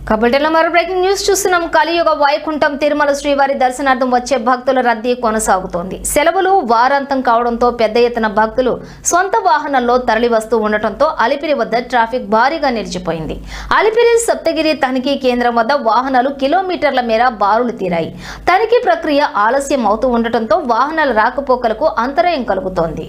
కబడ్డీలో మరో breaking news చూస్తున్నాం. కలియుగ వైకుంఠం తిరుమల శ్రీవారి దర్శనార్థం వచ్చే భక్తుల రద్దీ కొనసాగుతోంది. సెలవులు వారాంతం కావడంతో పెద్ద ఎత్తున భక్తులు సొంత వాహనాల్లో తరలి వస్తూ ఉండటంతో అలిపిరి వద్ద ట్రాఫిక్ భారీగా నిలిచిపోయింది. అలిపిరి సప్తగిరి తనిఖీ కేంద్రం వద్ద వాహనాలు కిలోమీటర్ల మేర బారులు తీరాయి. తనిఖీ ప్రక్రియ ఆలస్యం అవుతూ ఉండటంతో వాహనాల రాకపోకలకు అంతరాయం కలుగుతోంది.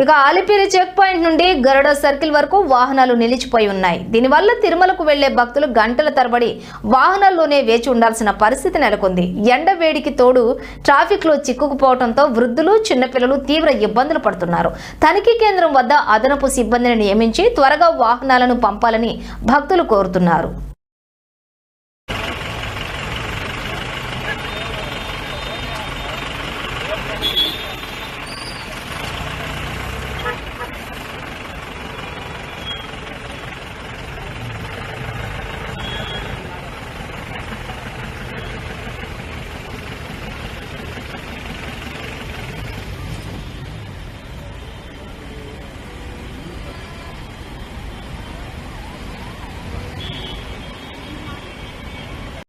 ఇక అలిపిరి చెక్ పాయింట్ నుండి గరుడ సర్కిల్ వరకు వాహనాలు నిలిచిపోయి ఉన్నాయి. దీనివల్ల తిరుమలకు వెళ్లే భక్తులు గంటల తరబడి వాహనాల్లోనే వేచి ఉండాల్సిన పరిస్థితి నెలకొంది. ఎండ వేడికి తోడు ట్రాఫిక్ లో చిక్కుకుపోవడంతో వృద్ధులు, చిన్నపిల్లలు తీవ్ర ఇబ్బందులు పడుతున్నారు. తనిఖీ కేంద్రం వద్ద అదనపు సిబ్బందిని నియమించి త్వరగా వాహనాలను పంపాలని భక్తులు కోరుతున్నారు.